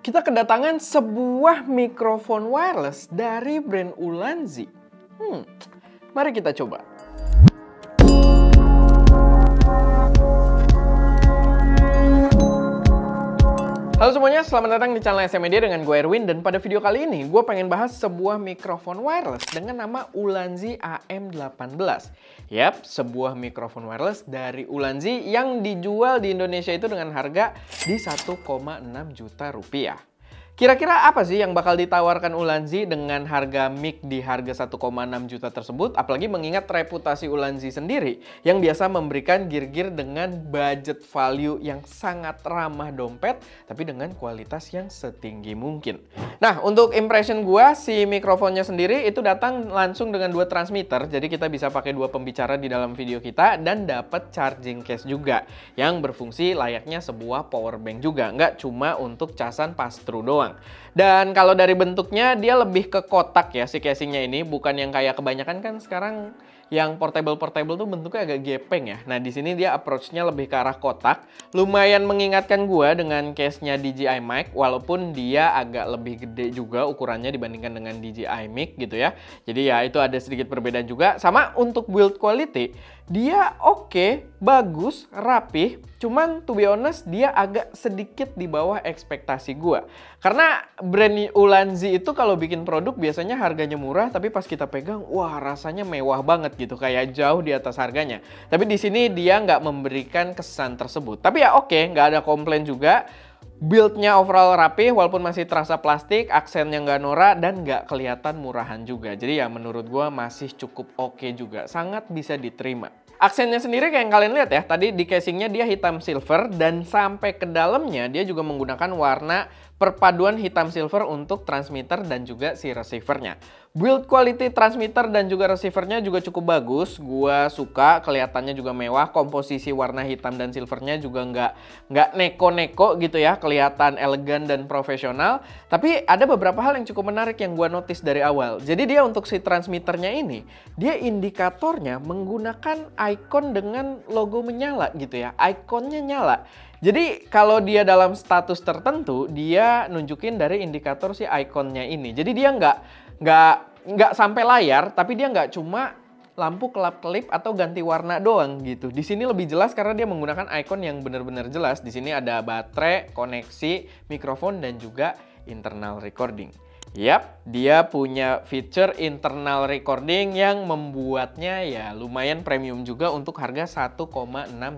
Kita kedatangan sebuah mikrofon wireless dari brand Ulanzi. Mari kita coba. Halo semuanya, selamat datang di channel SM Media dengan gue Erwin. Dan pada video kali ini, gue pengen bahas sebuah mikrofon wireless dengan nama Ulanzi AM18. Yap, sebuah mikrofon wireless dari Ulanzi yang dijual di Indonesia itu dengan harga di 1,6 juta rupiah. Kira-kira apa sih yang bakal ditawarkan Ulanzi dengan harga mic di harga 1,6 juta tersebut? Apalagi mengingat reputasi Ulanzi sendiri yang biasa memberikan gear-gear dengan budget value yang sangat ramah dompet, tapi dengan kualitas yang setinggi mungkin. Nah, untuk impression gua, si mikrofonnya sendiri itu datang langsung dengan 2 transmitter, jadi kita bisa pakai 2 pembicara di dalam video kita dan dapat charging case juga yang berfungsi layaknya sebuah power bank juga, nggak cuma untuk casan pass-through doang. Dan kalau dari bentuknya dia lebih ke kotak ya si casingnya ini, bukan yang kayak kebanyakan kan sekarang yang portable tuh bentuknya agak gepeng ya. Nah di sini dia approach-nya lebih ke arah kotak, lumayan mengingatkan gua dengan case-nya DJI mic, walaupun dia agak lebih gede juga ukurannya dibandingkan dengan DJI mic gitu ya. Jadi ya itu ada sedikit perbedaan juga. Sama untuk build quality, dia oke, bagus, rapih. Cuman to be honest dia agak sedikit di bawah ekspektasi gua. Karena brand Ulanzi itu kalau bikin produk biasanya harganya murah, tapi pas kita pegang, wah rasanya mewah banget gitu, kayak jauh di atas harganya. Tapi di sini dia nggak memberikan kesan tersebut. Tapi ya oke, nggak ada komplain juga. Build-nya overall rapi, walaupun masih terasa plastik, aksennya nggak norak, dan nggak kelihatan murahan juga. Jadi ya menurut gua masih cukup oke juga, sangat bisa diterima. Aksennya sendiri kayak yang kalian lihat ya, tadi di casingnya dia hitam silver dan sampai ke dalamnya dia juga menggunakan warna perpaduan hitam silver untuk transmitter dan juga si receivernya. Build quality transmitter dan juga receivernya juga cukup bagus, gua suka, kelihatannya juga mewah, komposisi warna hitam dan silvernya juga nggak neko-neko gitu ya, kelihatan elegan dan profesional. Tapi ada beberapa hal yang cukup menarik yang gua notice dari awal. Jadi dia untuk si transmitternya ini, dia indikatornya menggunakan icon dengan logo menyala gitu ya, ikonnya nyala. Jadi kalau dia dalam status tertentu, dia nunjukin dari indikator si ikonnya ini. Jadi dia nggak sampai layar, tapi dia nggak cuma lampu kelap-kelip atau ganti warna doang gitu. Di sini lebih jelas karena dia menggunakan icon yang benar-benar jelas. Di sini ada baterai, koneksi, mikrofon, dan juga internal recording. Yap, dia punya fitur internal recording yang membuatnya ya lumayan premium juga untuk harga 1,6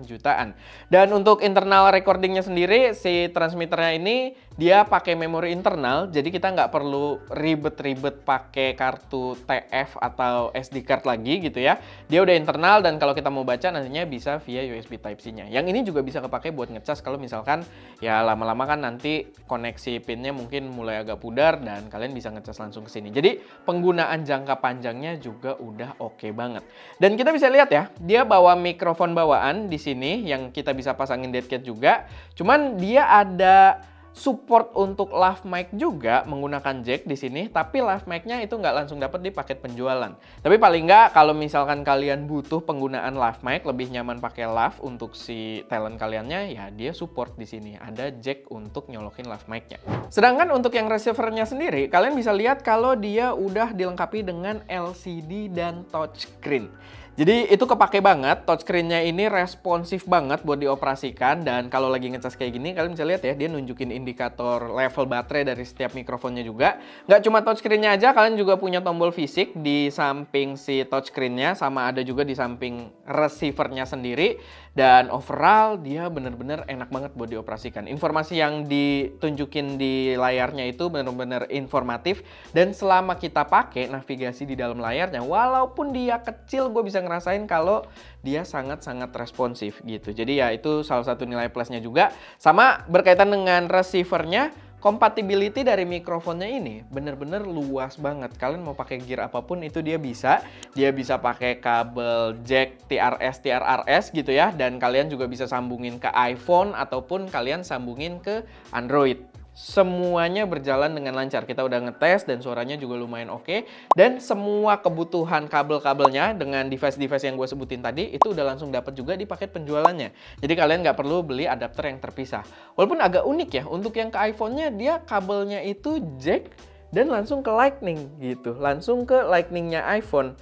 jutaan. Dan untuk internal recordingnya sendiri, si transmitternya ini dia pakai memori internal, jadi kita nggak perlu ribet-ribet pakai kartu TF atau SD card lagi gitu ya. Dia udah internal dan kalau kita mau baca nantinya bisa via USB Type-C-nya. Yang ini juga bisa kepake buat ngecas kalau misalkan ya lama-lama kan nanti koneksi pinnya mungkin mulai agak pudar dan kalian bisa ngecas langsung ke sini. Jadi penggunaan jangka panjangnya juga udah oke banget. Dan kita bisa lihat ya, dia bawa mikrofon bawaan di sini yang kita bisa pasangin dead cat juga. Cuman dia ada support untuk lav mic juga menggunakan jack di sini, tapi lav mic-nya itu nggak langsung dapat di paket penjualan. Tapi paling nggak kalau misalkan kalian butuh penggunaan lav mic, lebih nyaman pakai lav untuk si talent kaliannya, ya dia support di sini. Ada jack untuk nyolokin lav mic-nya. Sedangkan untuk yang receiver-nya sendiri, kalian bisa lihat kalau dia udah dilengkapi dengan LCD dan touchscreen. Jadi itu kepake banget, touchscreen-nya ini responsif banget buat dioperasikan, dan kalau lagi ngecas kayak gini kalian bisa lihat ya, dia nunjukin indikator level baterai dari setiap mikrofonnya juga. Nggak cuma touchscreen-nya aja, kalian juga punya tombol fisik di samping si touchscreen-nya, sama ada juga di samping receiver-nya sendiri. Dan overall dia bener-bener enak banget buat dioperasikan. Informasi yang ditunjukin di layarnya itu bener-bener informatif, dan selama kita pakai navigasi di dalam layarnya, walaupun dia kecil, gue bisa ngerasain kalau dia sangat-sangat responsif gitu. Jadi ya itu salah satu nilai plusnya juga. Sama berkaitan dengan receivernya, compatibility dari mikrofonnya ini bener-bener luas banget. Kalian mau pakai gear apapun itu dia bisa. Dia bisa pakai kabel jack TRS gitu ya. Dan kalian juga bisa sambungin ke iPhone ataupun kalian sambungin ke Android. semuanya berjalan dengan lancar. Kita udah ngetes dan suaranya juga lumayan oke. Dan semua kebutuhan kabel-kabelnya dengan device-device yang gue sebutin tadi itu udah langsung dapat juga di paket penjualannya. Jadi kalian nggak perlu beli adapter yang terpisah. Walaupun agak unik ya, untuk yang ke iPhone-nya dia kabelnya itu jack dan langsung ke Lightning gitu. Langsung ke Lightning-nya iPhone.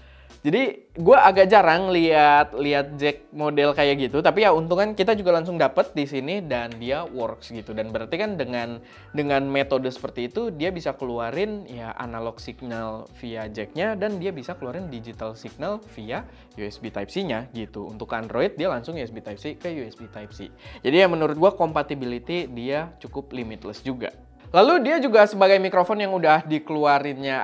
Jadi gue agak jarang lihat jack model kayak gitu, tapi ya untungan kita juga langsung dapet di sini dan dia works gitu. Dan berarti kan dengan metode seperti itu dia bisa keluarin ya analog signal via jacknya dan dia bisa keluarin digital signal via USB Type-C-nya gitu. Untuk Android dia langsung USB Type-C ke USB Type-C. Jadi ya menurut gue compatibility dia cukup limitless juga. Lalu dia juga sebagai mikrofon yang udah dikeluarinnya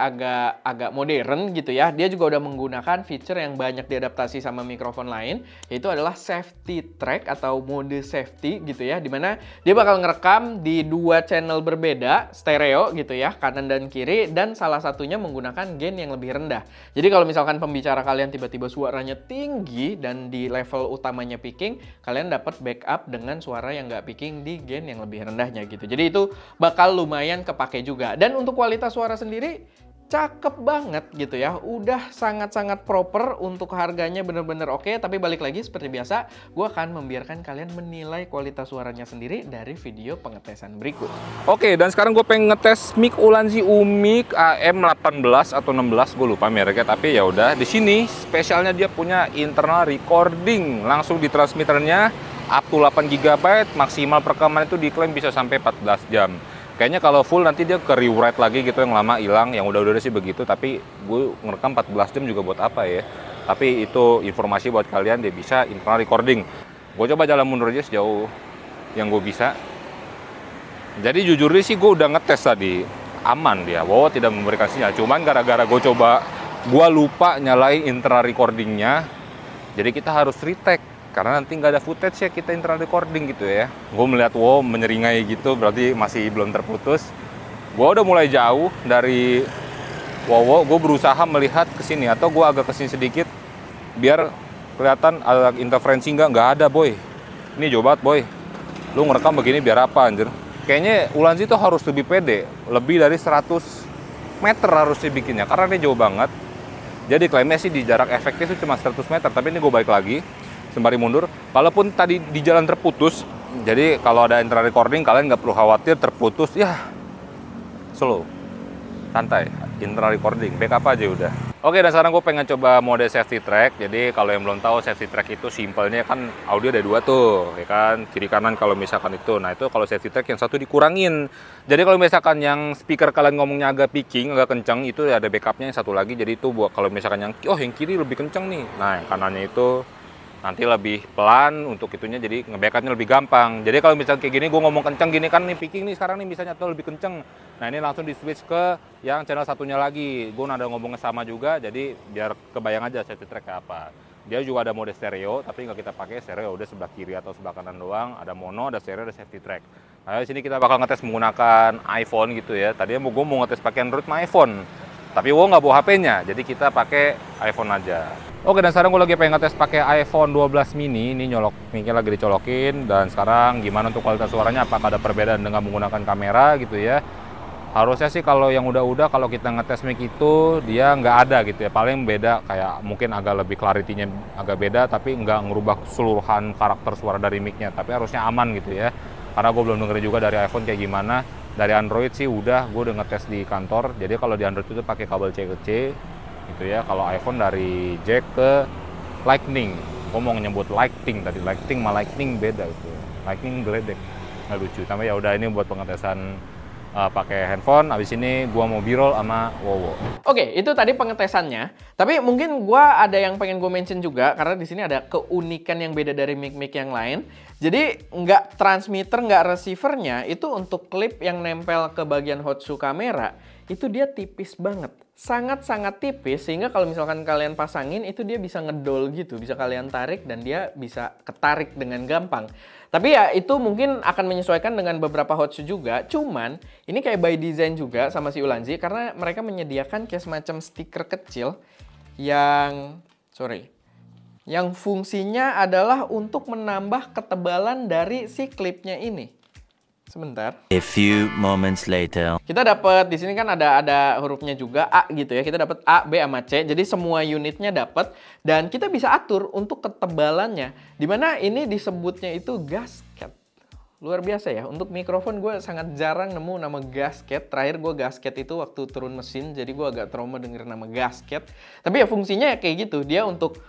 agak modern gitu ya. Dia juga udah menggunakan feature yang banyak diadaptasi sama mikrofon lain, yaitu adalah safety track atau mode safety gitu ya. Dimana dia bakal ngerekam di 2 channel berbeda, stereo gitu ya, kanan dan kiri, dan salah satunya menggunakan gain yang lebih rendah. Jadi kalau misalkan pembicara kalian tiba-tiba suaranya tinggi dan di level utamanya picking, kalian dapat backup dengan suara yang nggak picking di gain yang lebih rendahnya gitu. Jadi itu bakal lumayan kepake juga. Dan untuk kualitas suara sendiri cakep banget gitu ya. Udah sangat-sangat proper, untuk harganya bener-bener oke. Tapi balik lagi seperti biasa, gue akan membiarkan kalian menilai kualitas suaranya sendiri dari video pengetesan berikut. Oke, dan sekarang gue pengen ngetes mic Ulanzi UMIK AM18 atau 16, gue lupa mereknya. Tapi ya udah, di sini spesialnya dia punya internal recording langsung di transmitternya up to 8 GB, maksimal perekaman itu diklaim bisa sampai 14 jam. Kayaknya kalau full nanti dia ke rewrite lagi gitu, yang lama hilang, yang udah sih begitu. Tapi gue ngerekam 14 jam juga buat apa ya? Tapi itu informasi buat kalian, dia bisa internal recording. Gue coba jalan mundur aja sejauh yang gue bisa. Jadi jujur sih gue udah ngetes tadi, aman dia. Wow, tidak memberikan sinyal. Cuman gara-gara gue coba, gue lupa nyalain internal recordingnya. Jadi kita harus retake. Karena nanti nggak ada footage ya kita internal recording gitu ya. Gue melihat wow menyeringai gitu, berarti masih belum terputus. Gue udah mulai jauh dari wow, gue berusaha melihat ke sini atau gue agak ke sini sedikit biar kelihatan ada interferensi nggak ada boy. Ini jauh banget boy. Lu ngerekam begini biar apa anjir? Kayaknya Ulanzi tuh harus lebih pede, lebih dari 100 meter harus dibikinnya karena dia jauh banget. Jadi klaimnya sih di jarak efektif itu cuma 100 meter, tapi ini gue balik lagi sembari mundur. Kalaupun tadi di jalan terputus, jadi kalau ada internal recording kalian nggak perlu khawatir terputus ya, slow, santai, internal recording, backup aja udah. Oke, dan sekarang gue pengen coba mode safety track. Jadi kalau yang belum tahu, safety track itu simpelnya kan audio ada 2 tuh, ya kan, kiri kanan kalau misalkan itu. Nah itu kalau safety track yang satu dikurangin. Jadi kalau misalkan yang speaker kalian ngomongnya agak picking, agak kenceng, itu ada backupnya yang satu lagi. Jadi itu buat kalau misalkan yang kiri lebih kenceng nih, nah yang kanannya itu nanti lebih pelan untuk itunya, jadi nge-backupnya lebih gampang. Jadi kalau misalnya kayak gini, gue ngomong kenceng gini kan nih picking nih sekarang nih bisa nyatu lebih kenceng. Nah ini langsung di switch ke yang channel satunya lagi. Gue nada ngomongnya sama juga, jadi biar kebayang aja safety track kayak apa. Dia juga ada mode stereo, tapi nggak kita pakai stereo, udah sebelah kiri atau sebelah kanan doang. Ada mono, ada stereo, ada safety track. Nah di sini kita bakal ngetes menggunakan iPhone gitu ya. Tadinya gue mau ngetes pakai Android sama iPhone, tapi gue nggak bawa HP-nya, jadi kita pakai iPhone aja. Oke, dan sekarang gue lagi pengen ngetes pakai iPhone 12 mini. Ini nyolok, mic-nya lagi dicolokin. Dan sekarang gimana untuk kualitas suaranya, apakah ada perbedaan dengan menggunakan kamera gitu ya. Harusnya sih kalau yang udah kalau kita ngetes mic itu dia nggak ada gitu ya. Paling beda kayak mungkin agak lebih clarity-nya agak beda, tapi nggak ngerubah keseluruhan karakter suara dari mic-nya. Tapi harusnya aman gitu ya. Karena gue belum dengerin juga dari iPhone kayak gimana. Dari Android sih gue udah ngetes di kantor. Jadi kalau di Android itu pakai kabel C ke C gitu ya. Kalau iPhone dari jack ke Lightning. Gue mau nyebut Lightning tadi, Lightning sama Lightning beda gitu. Lightning geledek, nggak lucu. Tapi ya udah, ini buat pengetesan pakai handphone. Abis ini gue mau B-roll sama Wowo. Oke, itu tadi pengetesannya. Tapi mungkin gue ada yang pengen gue mention juga, karena di sini ada keunikan yang beda dari mic-mic yang lain. Jadi nggak transmitter, nggak receivernya, itu untuk klip yang nempel ke bagian hotsu kamera, itu dia tipis banget. Sangat-sangat tipis, sehingga kalau misalkan kalian pasangin, itu dia bisa ngedol gitu. Bisa kalian tarik dan dia bisa ketarik dengan gampang. Tapi ya itu mungkin akan menyesuaikan dengan beberapa hotsu juga. Cuman ini kayak by design juga sama si Ulanzi, karena mereka menyediakan kayak semacam stiker kecil yang fungsinya adalah untuk menambah ketebalan dari si klipnya ini. Sebentar. A few moments later. Kita dapat di sini kan ada hurufnya juga A gitu ya. Kita dapat A, B sama C. Jadi semua unitnya dapat dan kita bisa atur untuk ketebalannya. Dimana ini disebutnya itu gasket. Luar biasa ya. Untuk mikrofon gue sangat jarang nemu nama gasket. Terakhir gue gasket itu waktu turun mesin. Jadi gue agak trauma denger nama gasket. Tapi ya fungsinya kayak gitu. Dia untuk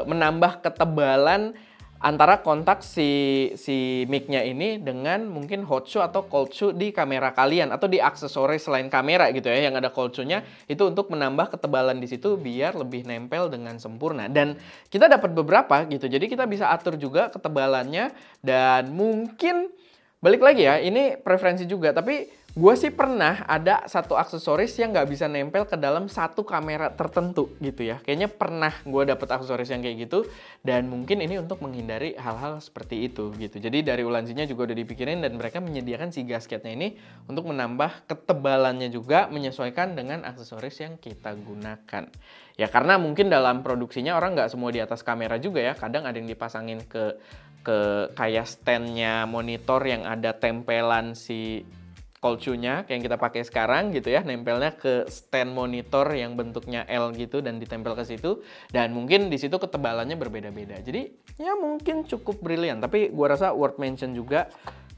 menambah ketebalan antara kontak si mic-nya ini dengan mungkin hot shoe atau cold shoe di kamera kalian atau di aksesoris selain kamera gitu ya yang ada cold shoe-nya itu untuk menambah ketebalan di situ biar lebih nempel dengan sempurna. Dan kita dapat beberapa gitu. Jadi kita bisa atur juga ketebalannya dan mungkin balik lagi ya, ini preferensi juga, tapi gue sih pernah ada satu aksesoris yang nggak bisa nempel ke dalam satu kamera tertentu gitu ya. Kayaknya pernah gue dapet aksesoris yang kayak gitu dan mungkin ini untuk menghindari hal-hal seperti itu gitu. Jadi dari Ulanzi-nya juga udah dipikirin dan mereka menyediakan si gasketnya ini untuk menambah ketebalannya juga menyesuaikan dengan aksesoris yang kita gunakan. Ya karena mungkin dalam produksinya orang nggak semua di atas kamera juga ya. Kadang ada yang dipasangin ke kayak stand-nya monitor yang ada tempelan si cold shoe-nya kayak yang kita pakai sekarang gitu ya, nempelnya ke stand monitor yang bentuknya L gitu dan ditempel ke situ dan mungkin di situ ketebalannya berbeda-beda. Jadi ya mungkin cukup brilian, tapi gua rasa worth mention juga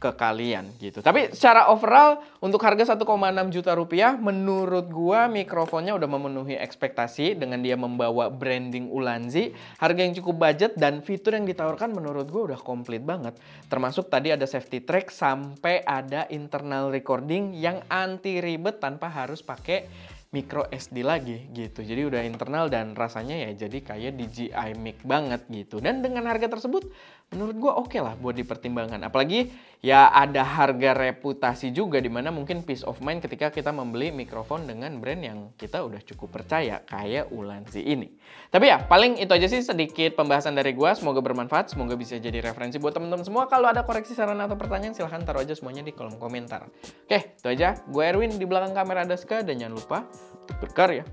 ke kalian gitu. Tapi secara overall untuk harga 1,6 juta rupiah menurut gua mikrofonnya udah memenuhi ekspektasi dengan dia membawa branding Ulanzi, harga yang cukup budget dan fitur yang ditawarkan menurut gua udah komplit banget. Termasuk tadi ada safety track sampai ada internal recording yang anti ribet tanpa harus pakai micro SD lagi gitu. Jadi udah internal dan rasanya ya jadi kayak DJI mic banget gitu. Dan dengan harga tersebut menurut gue oke lah buat dipertimbangkan. Apalagi ya ada harga reputasi juga dimana mungkin peace of mind ketika kita membeli mikrofon dengan brand yang kita udah cukup percaya kayak Ulanzi ini. Tapi ya paling itu aja sih sedikit pembahasan dari gue. Semoga bermanfaat, semoga bisa jadi referensi buat teman-teman semua. Kalau ada koreksi, saran atau pertanyaan silahkan taruh aja semuanya di kolom komentar. Oke, itu aja. Gue Erwin, di belakang kamera ada Ska dan jangan lupa untuk berkarya.